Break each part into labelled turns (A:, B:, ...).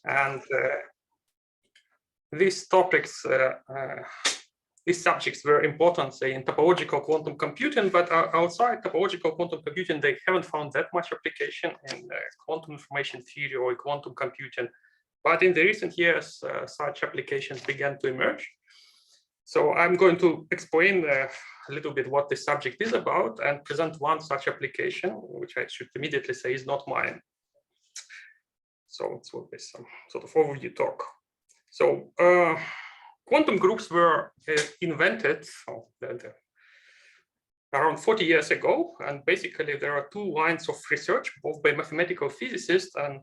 A: And these topics, these subjects were important, say, in topological quantum computing, but outside topological quantum computing, they haven't found that much application in quantum information theory or quantum computing. But in the recent years, such applications began to emerge. So I'm going to explain a little bit what this subject is about and present one such application, which I should immediately say is not mine. So it will be some sort of overview talk. So quantum groups were invented around 40 years ago. And basically, there are two lines of research, both by mathematical physicists, and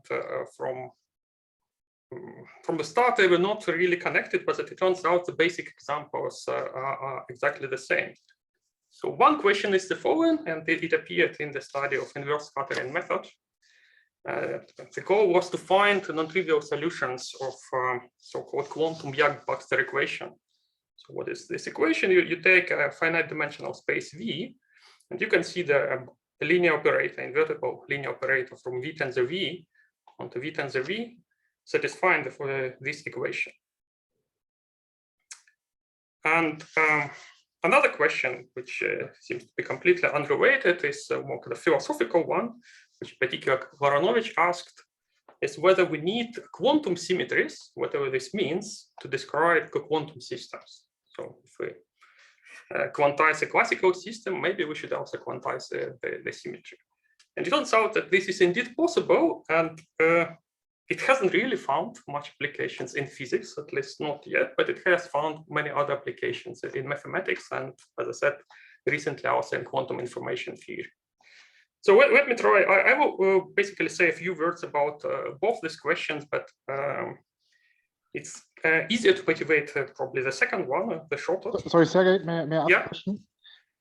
A: from the start, they were not really connected, but it turns out the basic examples are exactly the same. So one question is the following, and it appeared in the study of inverse scattering method. The goal was to find non-trivial solutions of so-called quantum Yang-Baxter equation. So what is this equation? You take a finite dimensional space V, and you can see the linear operator, invertible linear operator from V tensor V onto V tensor V, satisfying this equation. And another question, which seems to be completely unrelated, is a more kind of philosophical one, which particularly Varanovich asked, is whether we need quantum symmetries, whatever this means, to describe quantum systems. So if we quantize a classical system, maybe we should also quantize the symmetry. And it turns out that this is indeed possible, and it hasn't really found much applications in physics, at least not yet, but it has found many other applications in mathematics, and as I said, recently also in quantum information theory. So let me try. I will basically say a few words about both these questions, but it's easier to motivate probably the second one, the shorter.
B: Sorry, Sergey, may I ask a question?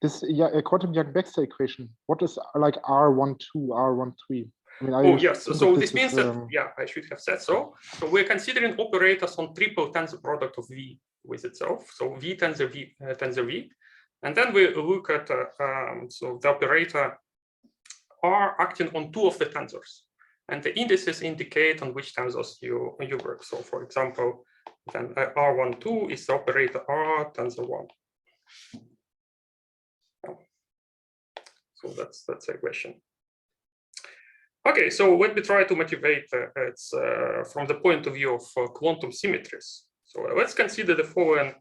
B: This quantum Yang-Baxter equation, what is like R12, R13? I mean,
A: yes. So this means that, yeah, I should have said so. So we're considering operators on triple tensor product of V with itself. So V tensor V, and then we look at so the operator R acting on two of the tensors, and the indices indicate on which tensors you work. So, for example, then R12 is the operator R tensor 1. So that's a question. Okay, so let me try to motivate it's from the point of view of quantum symmetries. So let's consider the following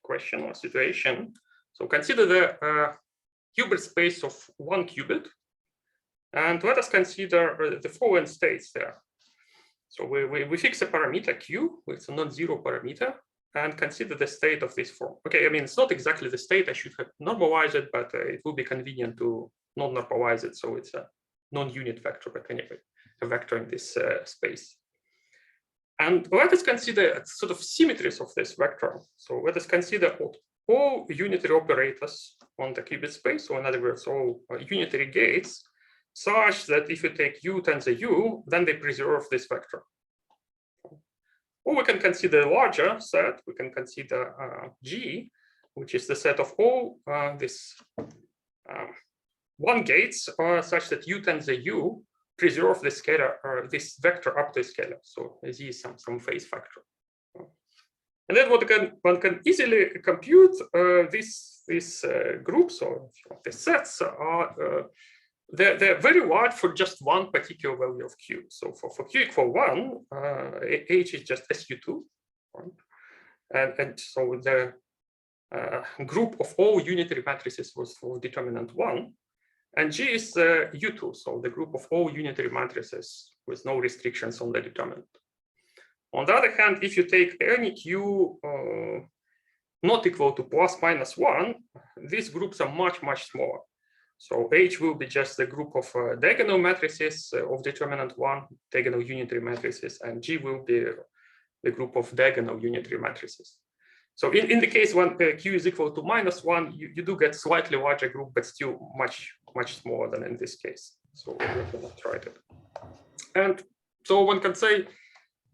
A: question or situation. So consider the Hilbert space of one qubit, and let us consider the following states there. So we fix a parameter q, it's a non-zero parameter, and consider the state of this form. Okay, I mean, it's not exactly the state, I should have normalized it, but it will be convenient to not normalize it, so it's a non-unit vector, but anyway, a vector in this space. And let us consider sort of symmetries of this vector. So let us consider all unitary operators on the qubit space, so in other words, all unitary gates, such that if you take U tensor U, then they preserve this vector. Or we can consider a larger set, we can consider G, which is the set of all this one gates such that U tensor U preserve the scalar, this vector up to a scalar. So Z is some phase factor. And then one can easily compute these groups or the sets are they're very wide for just one particular value of Q. So for Q equal 1, H is just SU2, right? And so the group of all unitary matrices was for determinant 1, and G is U2, so the group of all unitary matrices with no restrictions on the determinant. On the other hand, if you take any Q not equal to plus minus 1, these groups are much smaller. So H will be just the group of diagonal matrices of determinant 1, diagonal unitary matrices, and G will be the group of diagonal unitary matrices. So in the case when Q is equal to -1, you do get slightly larger group, but still much smaller than in this case. So we're going to try it. And so one can say,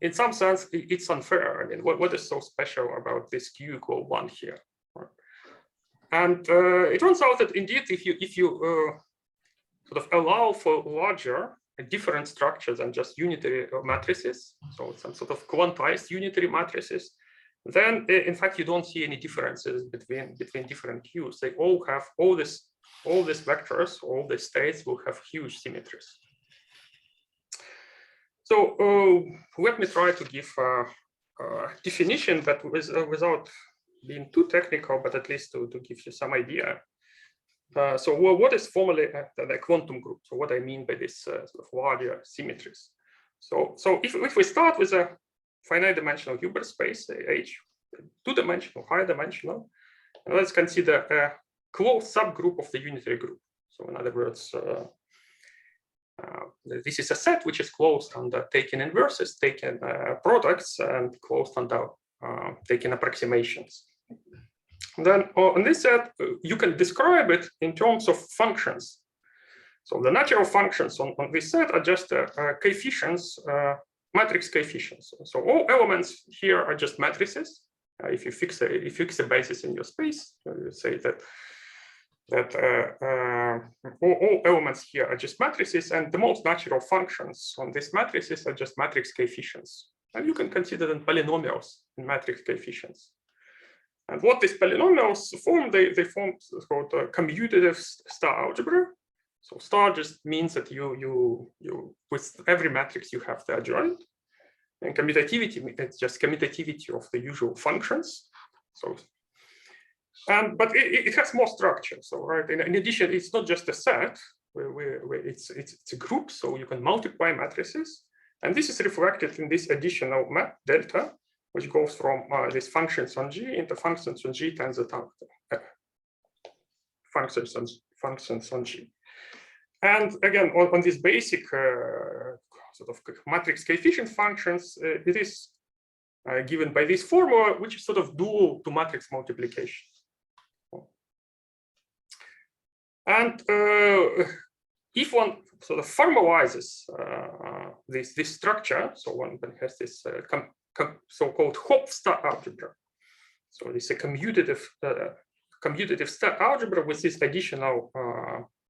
A: in some sense, it's unfair. I mean, what is so special about this Q equal 1 here? And it turns out that indeed, if you sort of allow for larger different structure than just unitary matrices, so some sort of quantized unitary matrices, then in fact you don't see any differences between different Qs. They all have all these vectors, all the states will have huge symmetries. So let me try to give a definition, but without being too technical, but at least to give you some idea. So what is formally the quantum group? So what I mean by this sort of larger symmetries. So if we start with a finite dimensional Hilbert space, H, two-dimensional, higher dimensional, and let's consider a closed subgroup of the unitary group. So in other words, this is a set which is closed under taking inverses, taking products, and closed under taking approximations. Then on this set, you can describe it in terms of functions. So the natural functions on this set are just coefficients, matrix coefficients. So all elements here are just matrices. If you fix a basis in your space, you say that all elements here are just matrices, and the most natural functions on these matrices are just matrix coefficients. And you can consider them polynomials in matrix coefficients. And what these polynomials form, they form called commutative star algebra. So star just means that you with every matrix you have the adjoint, and commutativity, it's just commutativity of the usual functions. So, but it has more structure. So right, in addition, it's not just a set where it's a group. So you can multiply matrices, and this is reflected in this additional map delta, which goes from these functions on G into functions on G times the functions on G. And again, on this basic sort of matrix coefficient functions, it is given by this formula, which is sort of dual to matrix multiplication. And if one sort of formalizes this structure, so one has this so-called Hopf-star algebra. So it's a commutative star algebra with this additional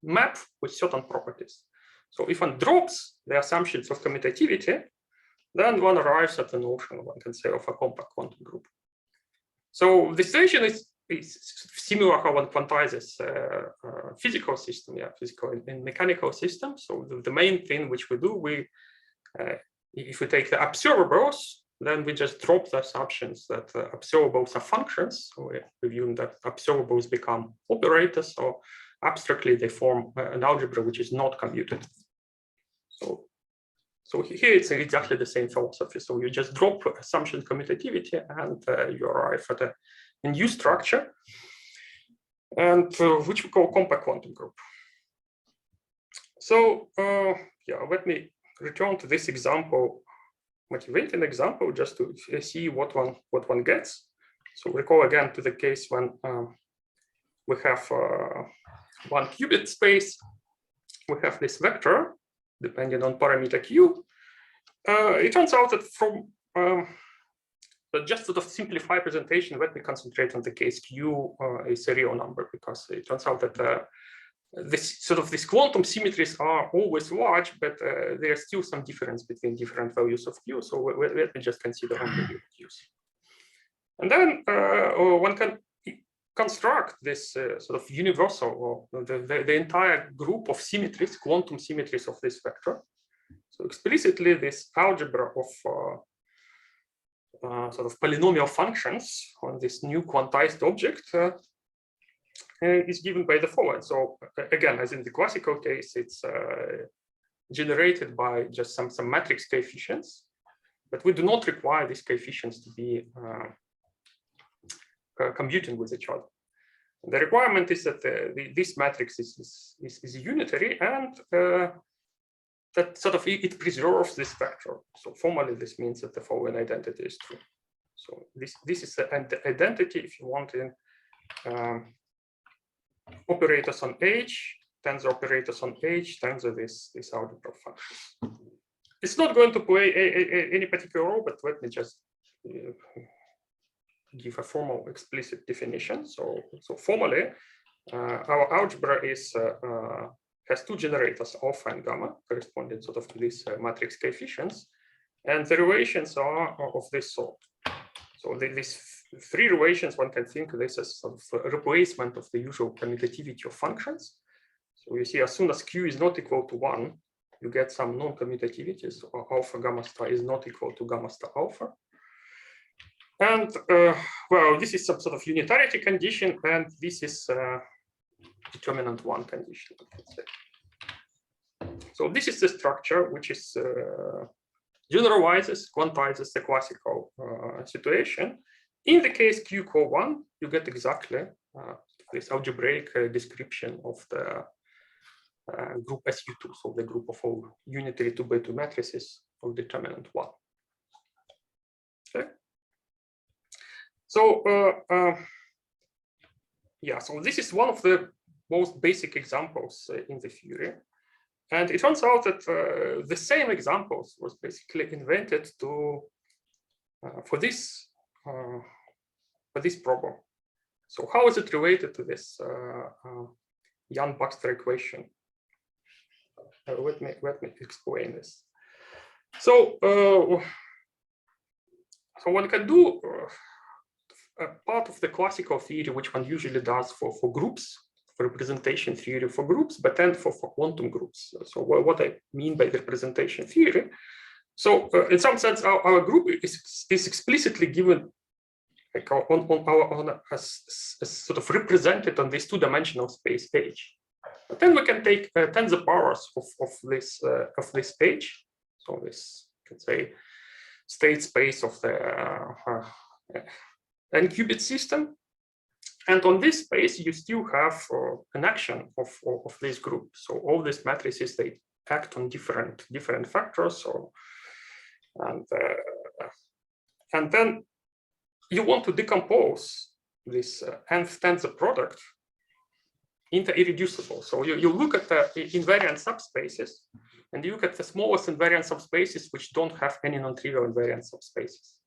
A: map with certain properties. So if one drops the assumptions of commutativity, then one arrives at the notion, one can say, of a compact quantum group. So the situation is similar how one quantizes physical system, physical and mechanical systems. So the main thing which we do, if we take the observables, then we just drop the assumptions that observables are functions. So we assume that observables become operators, or abstractly they form an algebra which is not commutative. So here it's exactly the same philosophy. So you just drop assumption commutativity, and you arrive at a new structure, and which we call compact quantum group. So let me return to this example, motivating example, just to see what one gets. So recall again to the case when we have one qubit space. We have this vector depending on parameter q. It turns out that from just sort of simplify presentation, let me concentrate on the case q is a real number, because it turns out that these quantum symmetries are always large, but there's still some difference between different values of q. So let me just consider only q's. And then one can construct this sort of universal, or the entire group of symmetries, quantum symmetries of this vector. So explicitly, this algebra of sort of polynomial functions on this new quantized object is given by the following. So again, as in the classical case, it's generated by just some matrix coefficients, but we do not require these coefficients to be commuting with each other. The requirement is that this matrix is unitary, and that sort of it preserves this vector. So formally, this means that the following identity is true. So this is the identity, if you want, in operators on H, tensor operators on H, tensor this algebra of functions. It's not going to play any particular role, but let me just give a formal explicit definition. So formally, our algebra is has two generators, alpha and gamma, corresponding sort of to these matrix coefficients, and the relations are of this sort. So these three relations, one can think of this as sort of a replacement of the usual commutativity of functions. So you see, as soon as q is not equal to 1, you get some non-commutativity. So alpha gamma star is not equal to gamma star alpha. And well, this is some sort of unitarity condition, and this is determinant 1 condition, you can say. So this is the structure which is generalizes, quantizes the classical situation. In the case q equal 1, you get exactly this algebraic description of the group SU2, so the group of all unitary 2x2 matrices of determinant 1. Okay. So yeah, so this is one of the most basic examples in the theory. And it turns out that the same examples was basically invented to for this problem. So how is it related to this Yang-Baxter equation? Let me explain this. So so one can do a part of the classical theory, which one usually does for groups, for representation theory for groups, but then for quantum groups. So what I mean by representation theory. So in some sense, our group is explicitly given like as sort of represented on this two-dimensional space H. But then we can take tensor powers of this H. So this, you can say, state space of the n-qubit system. And on this space, you still have an action of this group. So all these matrices, they act on different factors. So, and then you want to decompose this nth tensor product into irreducible. So you look at the invariant subspaces, and you look at the smallest invariant subspaces which don't have any non-trivial invariant subspaces.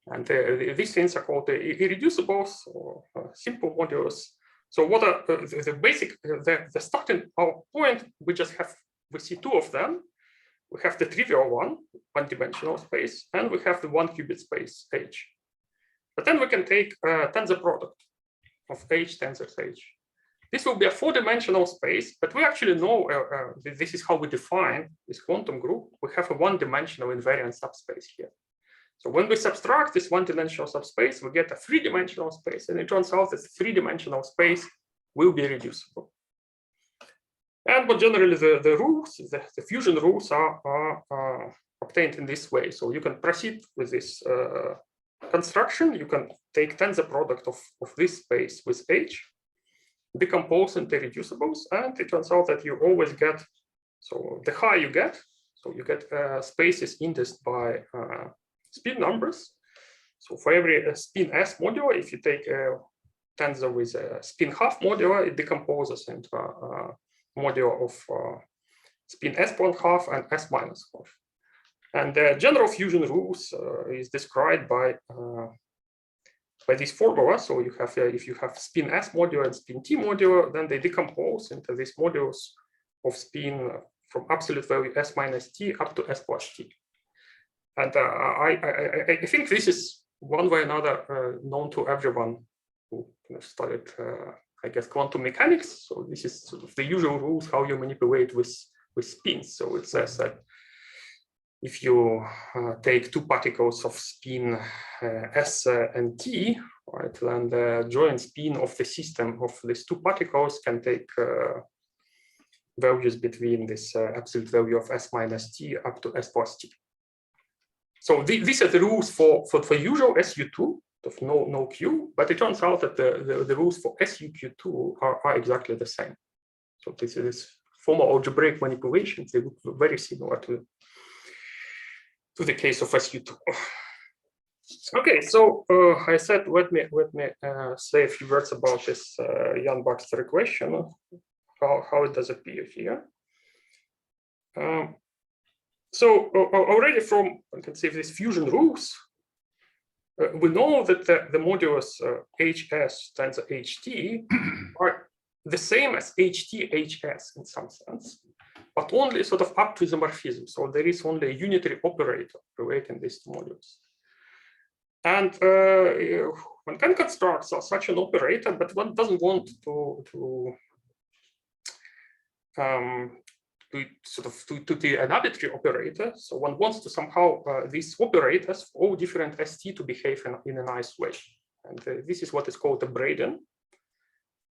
A: And these things are called the irreducibles or simple modulus. So what are the basic, the starting point, we see two of them. We have the trivial one-dimensional space, and we have the one-qubit space H. But then we can take a tensor product of H tensors H. This will be a four-dimensional space, but we actually know this is how we define this quantum group. We have a one-dimensional invariant subspace here. So when we subtract this one-dimensional subspace, we get a three-dimensional space, and it turns out that three-dimensional space will be reducible. And but generally, the rules, the fusion rules are obtained in this way. So you can proceed with this construction. You can take tensor product of this space with H, decompose into reducibles, and it turns out that you always get, so the higher you get, so you get spaces indexed by spin numbers. So for every spin S modular, if you take a tensor with a spin half modular, it decomposes into a modular of spin S.half and S minus half. And the general fusion rules is described by this formula. So you have if you have spin S modular and spin T modular, then they decompose into these modules of spin from absolute value S minus T up to S plus T. And I think this is one way or another known to everyone who studied, I guess, quantum mechanics. So this is sort of the usual rules how you manipulate with spins. So it says that if you take two particles of spin S and T, right, then the joint spin of the system of these two particles can take values between this absolute value of S minus T up to S plus T. So these are the rules for usual SU2 of no Q, but it turns out that the rules for SUQ2 are exactly the same. So this is formal algebraic manipulations. They look very similar to the case of SU2. Okay, so I said let me say a few words about this Yang-Baxter equation. How it does appear here. So already from, I can say, these fusion rules, we know that the modulus HS tensor HT are the same as HT-HS in some sense, but only sort of up to the morphism. So there is only a unitary operator relating these two modules. And one can construct such an operator, but one doesn't want to do an arbitrary operator. So one wants to somehow these operators for all different ST to behave in a nice way. And this is what is called a Braiden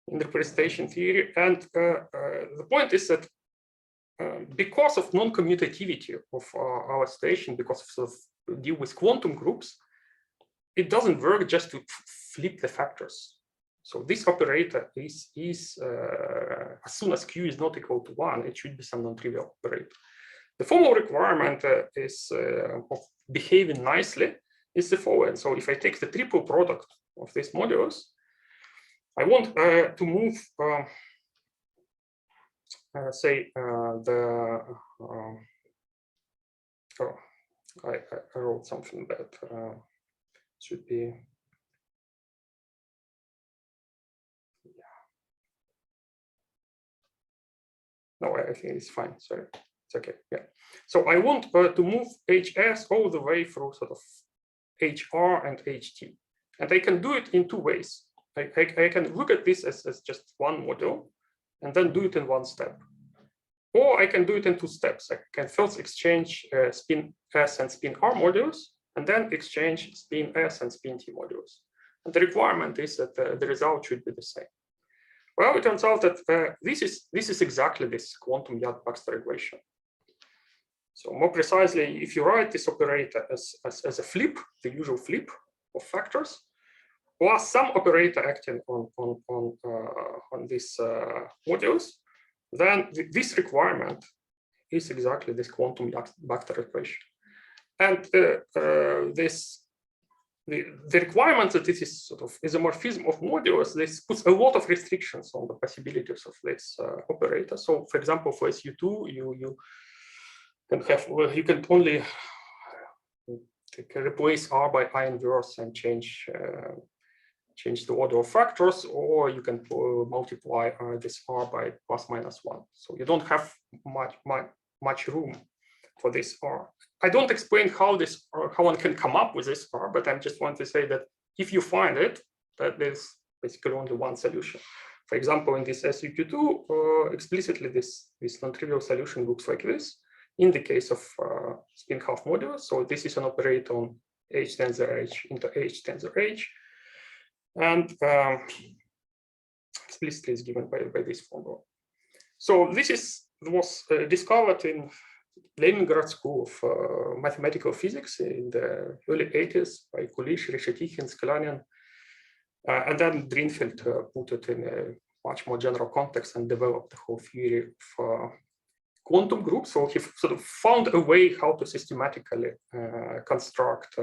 A: in the representation theory. And the point is that because of non-commutativity of our station, because of deal with quantum groups, it doesn't work just to flip the factors. So this operator is as soon as Q is not equal to 1, it should be some non-trivial operator. The formal requirement is of behaving nicely is the following. So if I take the triple product of these modules, I want to move, say, I wrote something that should be, no, I think it's fine. Sorry, it's okay. Yeah. So I want to move HS all the way through sort of HR and HT, and I can do it in two ways. I can look at this as just one module, and then do it in one step, or I can do it in two steps. I can first exchange spin S and spin R modules, and then exchange spin S and spin T modules. And the requirement is that the result should be the same. Well, it turns out that this is exactly this quantum Yat-Baxter equation. So more precisely, if you write this operator as a flip, the usual flip of factors, plus some operator acting on these modules, then this requirement is exactly this quantum Yat-Baxter equation. And the requirement that this is sort of isomorphism of modules, this puts a lot of restrictions on the possibilities of this operator. So, for example, for SU2, you can have, well, you can only replace R by I inverse and change the order of factors, or you can multiply this R by plus minus 1. So you don't have much room for this R. I don't explain how one can come up with this R, but I just want to say that if you find it, that there's basically only one solution. For example, in this SU2, explicitly this non-trivial solution looks like this in the case of spin half modules. So this is an operator on H tensor H into H tensor H, and explicitly is given by this formula. So this was discovered in Leningrad School of Mathematical Physics in the early 80s by Kulish, Reshetikhin, Sklyanin, and then Drinfeld put it in a much more general context and developed the whole theory of quantum groups. So he sort of found a way how to systematically construct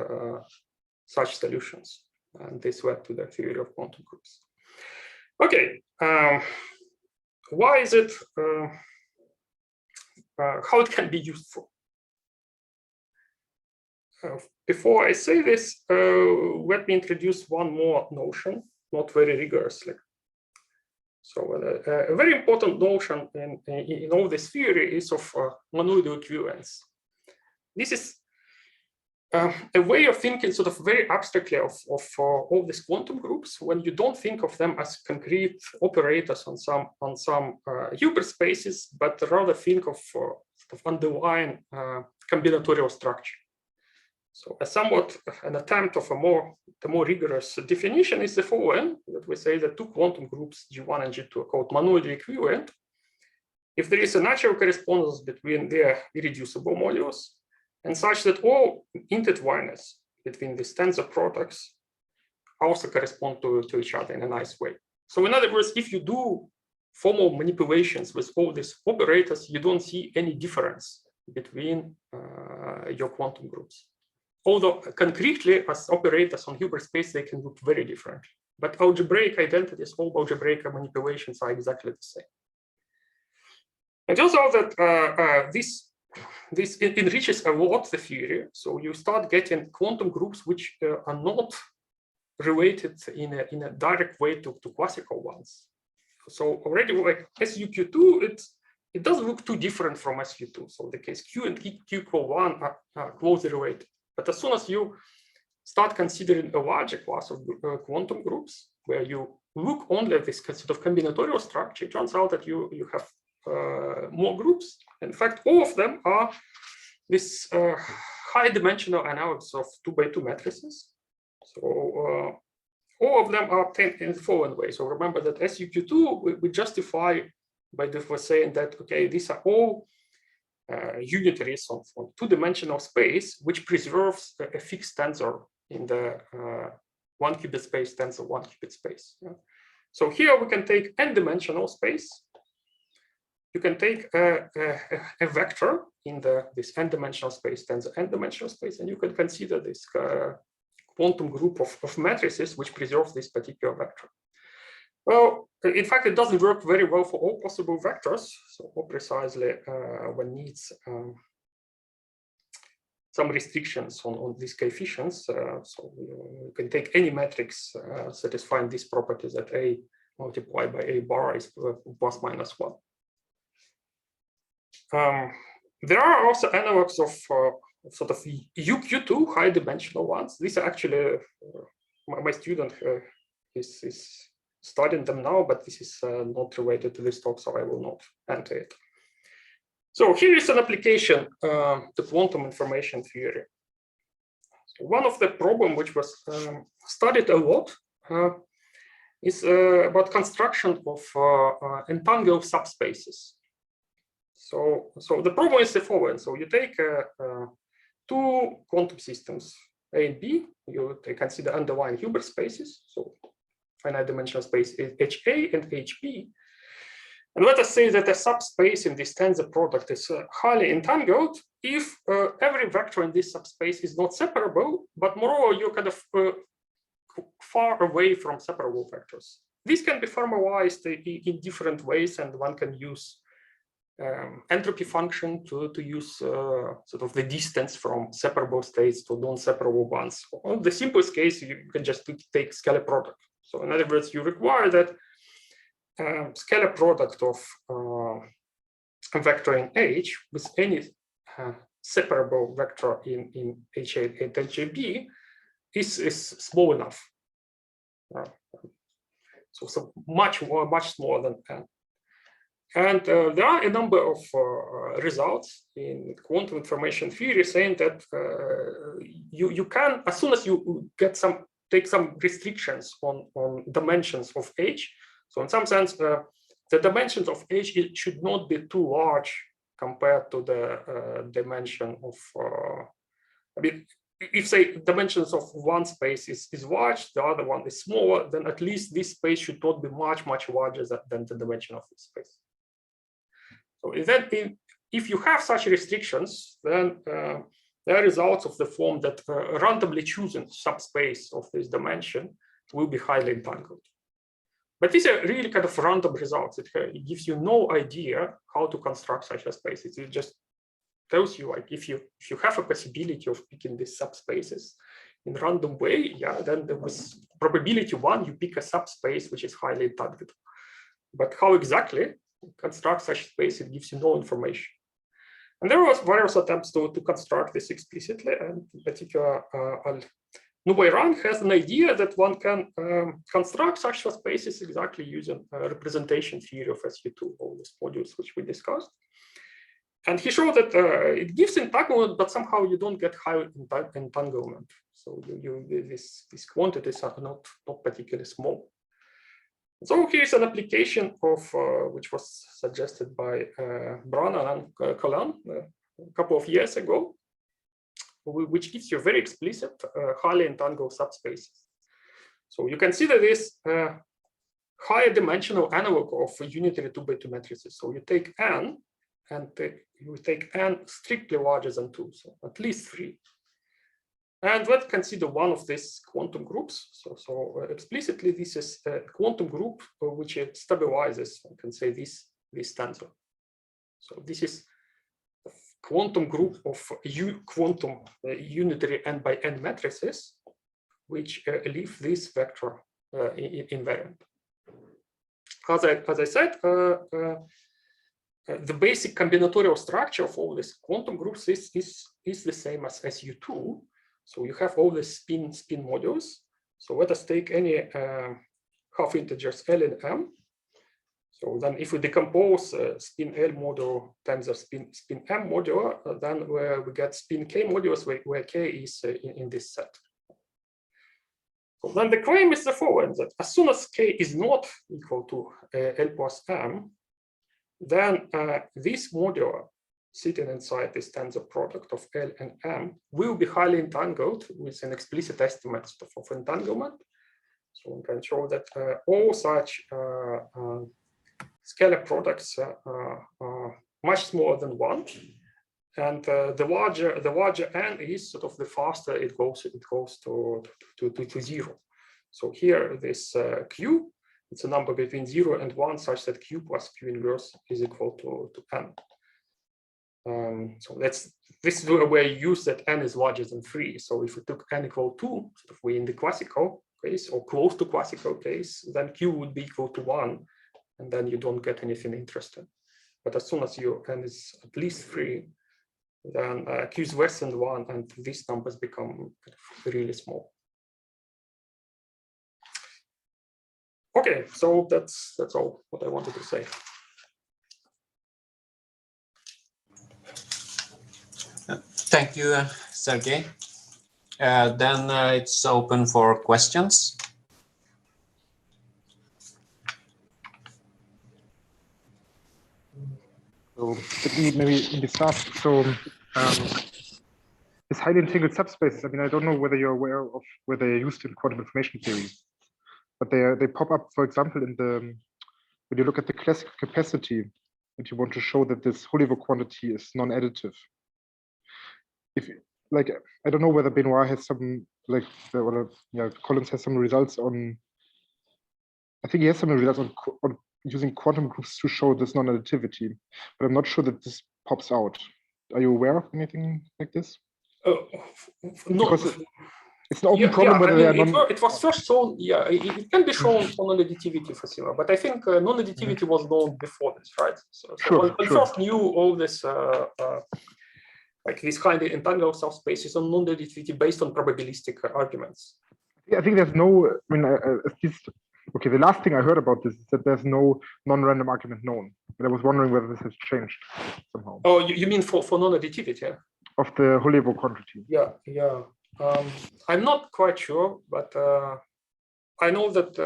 A: such solutions, and this led to the theory of quantum groups. Okay, why is it? How it can be useful. Before I say this, let me introduce one more notion, not very rigorously. So a very important notion in all this theory is of monoidal equivalence. This is a way of thinking sort of very abstractly of all these quantum groups when you don't think of them as concrete operators on some hyperspaces, but rather think of sort of underlying combinatorial structure. So a somewhat an attempt of the more rigorous definition is the following, that we say that two quantum groups G1 and G2 are called monoidally equivalent if there is a natural correspondence between their irreducible modules, and such that all intertwiners between these tensor products also correspond to each other in a nice way. So in other words, if you do formal manipulations with all these operators, you don't see any difference between your quantum groups. Although concretely, as operators on hyperspace, they can look very different. But algebraic identities, all algebraic manipulations are exactly the same. It turns out that this enriches a lot the theory. So you start getting quantum groups which are not related in a direct way to classical ones. So already like SUQ2, it doesn't look too different from SU2. So the case Q and Q equal 1 are closely related. But as soon as you start considering a larger class of quantum groups, where you look only at this sort of combinatorial structure, it turns out that you have more groups. In fact, all of them are this high-dimensional analogs of 2x2 matrices. So all of them are obtained in the following way. So remember that SUQ2 we justify by saying that, okay, these are all unitaries of two-dimensional space, which preserves a fixed tensor in the one qubit space, tensor one qubit space. Yeah. So here we can take n-dimensional space. You can take a vector in this n-dimensional space, tensor n-dimensional space, and you can consider this quantum group of matrices which preserve this particular vector. Well, in fact, it doesn't work very well for all possible vectors. So more precisely, one needs some restrictions on these coefficients. So you can take any matrix satisfying these properties that A multiplied by A bar is plus minus 1. There are also analogs of sort of UQ2 high dimensional ones. These are actually my student is studying them now, but this is not related to this talk, so I will not enter it. So here is an application to quantum information theory. So one of the problems which was studied a lot is about construction of entangled subspaces. So the problem is the following. So you take two quantum systems, A and B. You consider underlying Hilbert spaces. So finite dimensional space is HA and HB. And let us say that a subspace in this tensor product is highly entangled if every vector in this subspace is not separable, but moreover, you're kind of far away from separable vectors. This can be formalized in different ways, and one can use entropy function to use sort of the distance from separable states to non-separable ones. On the simplest case, you can just take scalar product. So in other words, you require that scalar product of a vector in H with any separable vector in HA and HB is small enough. So much smaller than n. And there are a number of results in quantum information theory saying that you can, as soon as you get take some restrictions on dimensions of H. So in some sense, the dimensions of H should not be too large compared to the dimension of, I mean, if say dimensions of one space is large, the other one is smaller, then at least this space should not be much larger than the dimension of this space. So if you have such restrictions, then there are results of the form that randomly chosen subspace of this dimension will be highly entangled. But these are really kind of random results. It gives you no idea how to construct such a space. It just tells you, like, if you have a possibility of picking these subspaces in a random way, yeah, then there was probability 1, you pick a subspace which is highly entangled. But how exactly construct such space, it gives you no information. And there was various attempts to construct this explicitly, and in particular, Neshveyev has an idea that one can construct such spaces exactly using representation theory of SU2, all these modules which we discussed. And he showed that it gives entanglement, but somehow you don't get high entanglement. So these quantities are not particularly small. So here's an application of which was suggested by Braiden and Colin a couple of years ago, which gives you very explicit highly entangled subspaces. So you consider this higher dimensional analog of unitary 2x2 matrices. So you take n, and you take n strictly larger than 2, so at least 3. And let's consider one of these quantum groups. So explicitly, this is a quantum group which stabilizes, I can say, this tensor. So this is a quantum group of quantum unitary n by n matrices, which leave this vector invariant. as I said, the basic combinatorial structure of all these quantum groups is the same as U2. So you have all the spin modules. So let us take any half integers L and M. So then if we decompose spin L module times the spin M module, then we get spin K modules where K is in this set. So then the claim is the following, that as soon as K is not equal to L plus M, then this module sitting inside this tensor product of L and M will be highly entangled with an explicit estimate of entanglement. So we can show that all such scalar products are much smaller than 1, and the larger n is, sort of the faster it goes to 0. So here this Q, it's a number between 0 and 1, such that Q plus Q inverse is equal to n. So this is where you use that n is larger than 3. So if we took n equal to 2, sort of we in the classical case or close to classical case, then Q would be equal to 1, and then you don't get anything interesting. But as soon as your n is at least 3, then Q is less than 1, and these numbers become really small. Okay, so that's all what I wanted to say.
C: Thank you, Sergey. Then it's open for questions.
B: So let me maybe start. So this highly entangled subspaces, I mean, I don't know whether you're aware of whether they're used in quantum information theory, but they pop up, for example, in the when you look at the classical capacity and you want to show that this Holevo quantity is non-additive. If like, I don't know whether Benoit has some Collins has some results on. I think he has some results on using quantum groups to show this non-additivity, but I'm not sure that this pops out. Are you aware of anything like this?
A: No.
B: Because it's an open problem whether they are
A: it was first shown, it can be shown for non-additivity for similar, but I think non-additivity was known before this, right? So we first knew all this, like these kind of entangled subspaces on non-additivity based on probabilistic arguments.
B: Yeah, I think there's no, I mean, at least, okay, the last thing I heard about this is that there's no non-random argument known. But I was wondering whether this has changed somehow.
A: Oh, you mean for non-additivity? Yeah?
B: Of the Holevo quantity.
A: Yeah. I'm not quite sure, but I know that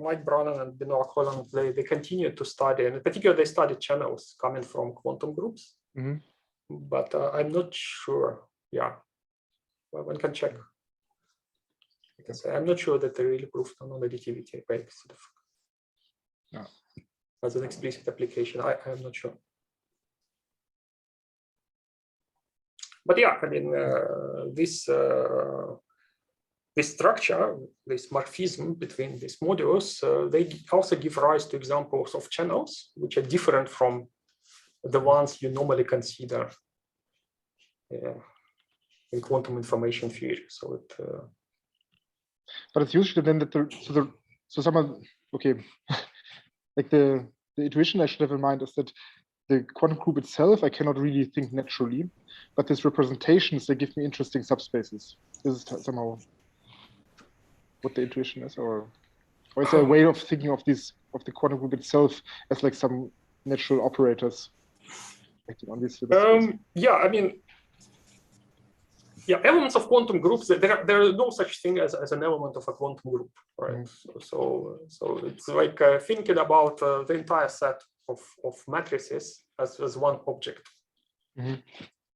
A: Mike Brannan and Benoit Collins, they continue to study, and in particular, they study channels coming from quantum groups. Mm-hmm. But I'm not sure. Yeah, well, one can check. Because I'm not sure that they really proved non-additivity by sort of as an explicit application. I'm not sure. But yeah, I mean, this structure, this morphism between these modules, they also give rise to examples of channels which are different from the ones you normally consider in quantum information theory. So it.
B: But it's usually then that so someone, okay, like the intuition I should have in mind is that the quantum group itself I cannot really think naturally, but these representations, they give me interesting subspaces. This is somehow what the intuition is, or is there a way of thinking of the quantum group itself as like some natural operators acting on these?
A: Yeah, I mean, yeah, elements of quantum groups. There is no such thing as an element of a quantum group, right? Mm-hmm. So it's like thinking about the entire set of matrices as one object. Mm-hmm.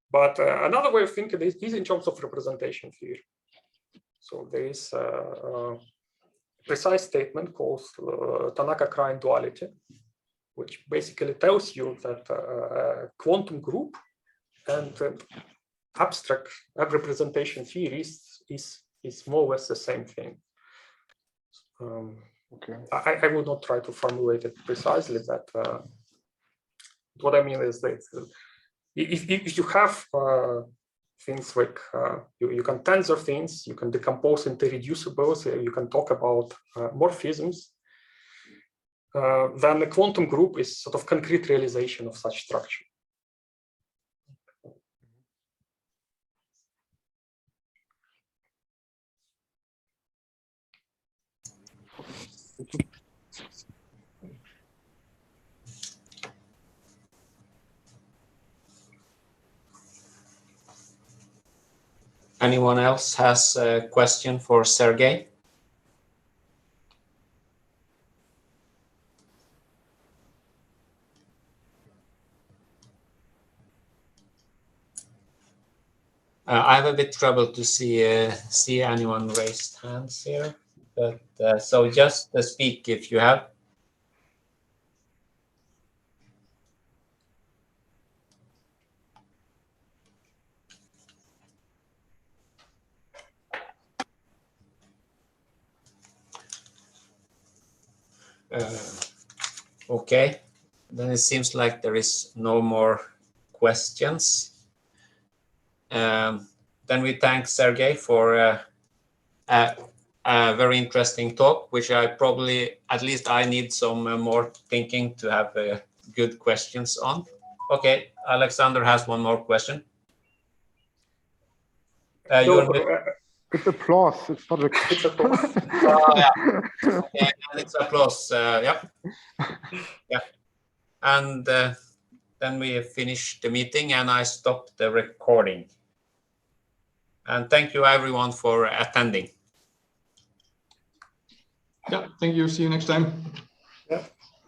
A: But another way of thinking is in terms of representation theory. So there is a precise statement called Tanaka-Krein duality, which basically tells you that a quantum group and abstract representation theory is more or less the same thing. Okay. I would not try to formulate it precisely, but what I mean is that if you have things like you can tensor things, you can decompose into reducibles, you can talk about morphisms, then the quantum group is sort of concrete realization of such structure.
C: Anyone else has a question for Sergiy? I have a bit trouble to see anyone raised hands here, but so just speak if you have. Okay, then it seems like there is no more questions. Then we thank Sergiy for a very interesting talk, which I probably, at least I need some more thinking to have good questions on. Okay, Alexander has one more question.
B: It's applause. It's not a
A: It's applause.
C: Yeah, and it's applause. Yeah. And then we finish the meeting and I stop the recording. And thank you everyone for attending.
D: Yeah, thank you. See you next time.